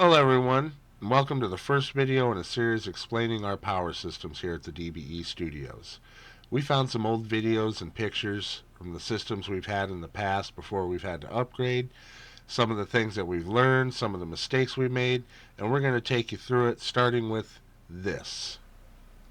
Hello everyone, and welcome to the first video in a series explaining our power systems here at the DBE Studios. We found some old videos and pictures from the systems we've had in the past before we've had to upgrade, some of the things that we've learned, some of the mistakes we made, and we're going to take you through it starting with this.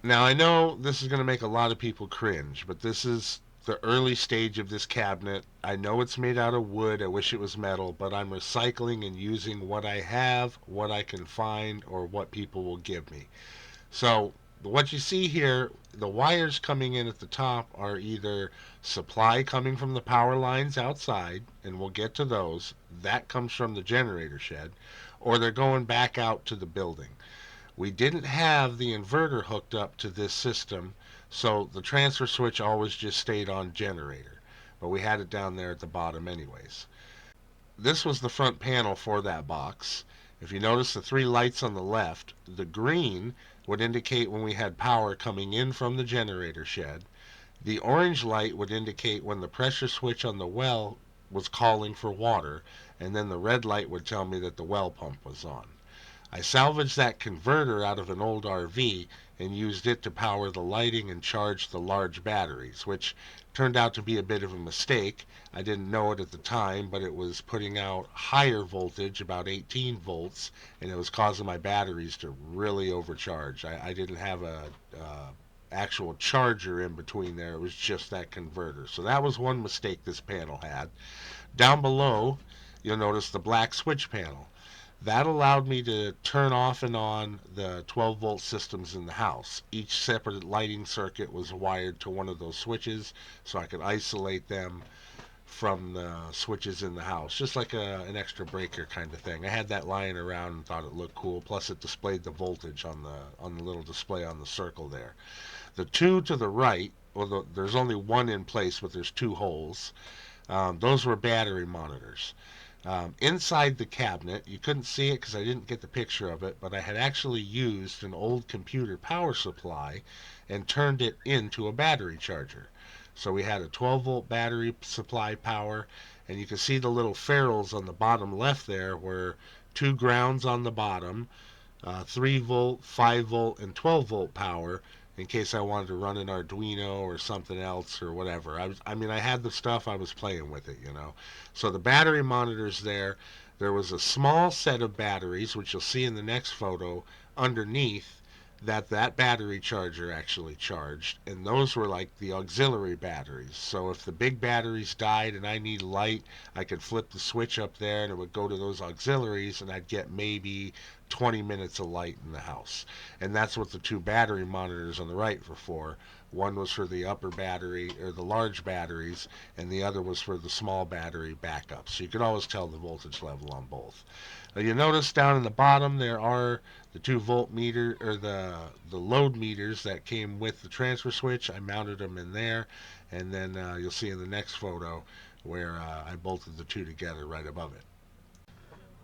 Now I know this is going to make a lot of people cringe, but this is the early stage of this cabinet. I know it's made out of wood, I wish it was metal, but I'm recycling and using what I have, what I can find, or what people will give me. So what you see here, the wires coming in at the top are either supply coming from the power lines outside, and we'll get to those, that comes from the generator shed, or they're going back out to the building. We didn't have the inverter hooked up to this system, so the transfer switch always just stayed on generator. But we had it down there at the bottom anyways. This was the front panel for that box. If you notice the three lights on the left, the green would indicate when we had power coming in from the generator shed. The orange light would indicate when the pressure switch on the well was calling for water, and then the red light would tell me that the well pump was on. I salvaged that converter out of an old RV and used it to power the lighting and charge the large batteries, which turned out to be a bit of a mistake. I didn't know it at the time, but it was putting out higher voltage, about 18 volts, and it was causing my batteries to really overcharge. I didn't have a actual charger in between there. It was just that converter. So that was one mistake this panel had. Down below, you'll notice the black switch panel. That allowed me to turn off and on the 12 volt systems in the house. Each separate lighting circuit was wired to one of those switches, so I could isolate them from the switches in the house, just like an extra breaker kind of thing. I had that lying around and thought it looked cool. Plus, it displayed the voltage on the little display on the circle there. The two to the right, well, there's only one in place, but there's two holes. Those were battery monitors. Inside the cabinet, you couldn't see it because I didn't get the picture of it, but I had actually used an old computer power supply and turned it into a battery charger. So we had a 12 volt battery supply power, and you can see the little ferrules on the bottom left there were two grounds on the bottom, 3 volt, 5 volt, and 12 volt power in case I wanted to run an Arduino or something else or whatever. I had the stuff, I was playing with it. So the battery monitors there, there was a small set of batteries, which you'll see in the next photo, underneath that battery charger actually charged, and those were like the auxiliary batteries. So if the big batteries died and I need light, I could flip the switch up there and it would go to those auxiliaries, and I'd get maybe 20 minutes of light in the house. And that's what the two battery monitors on the right were for. One was for the upper battery, or the large batteries, and the other was for the small battery backup. So you could always tell the voltage level on both. You notice down in the bottom there are the 2 volt meter, or the load meters that came with the transfer switch. I mounted them in there, and then you'll see in the next photo where I bolted the two together right above it.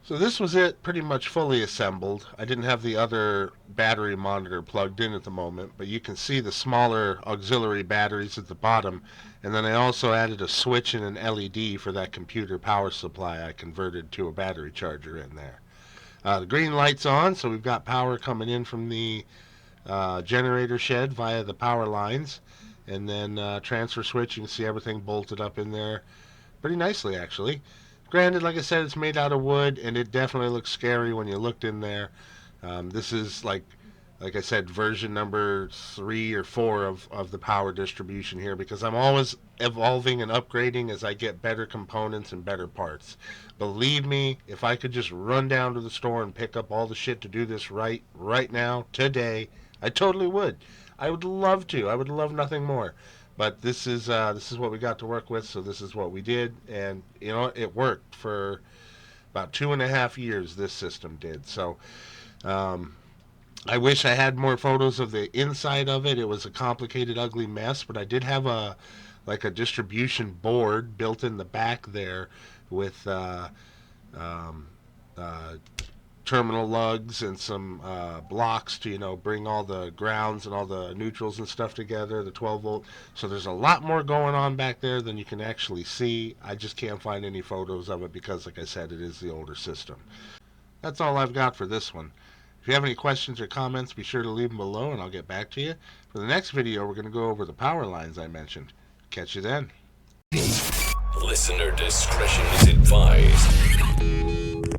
So this was it, pretty much fully assembled. I didn't have the other battery monitor plugged in at the moment, but you can see the smaller auxiliary batteries at the bottom, and then I also added a switch and an LED for that computer power supply I converted to a battery charger in there. The green light's on, so we've got power coming in from the generator shed via the power lines, and then transfer switch. You can see everything bolted up in there pretty nicely, actually. Granted, like I said, it's made out of wood, and it definitely looks scary when you looked in there. This is like I said, version number 3 or 4 of the power distribution here, because I'm always evolving and upgrading as I get better components and better parts. Believe me, if I could just run down to the store and pick up all the shit to do this right now, today, I totally would. I would love to. I would love nothing more. But this is what we got to work with, so this is what we did, and it worked for about 2.5 years. This system did. So I wish I had more photos of the inside of it. It was a complicated, ugly mess, but I did have a distribution board built in the back there with um, uh, terminal lugs and some blocks to bring all the grounds and all the neutrals and stuff together, the 12 volt. So there's a lot more going on back there than you can actually see. I just can't find any photos of it because, like I said, it is the older system. That's all I've got for this one. If you have any questions or comments, be sure to leave them below and I'll get back to you. For the next video, we're going to go over the power lines I mentioned. Catch you then. Listener discretion is advised.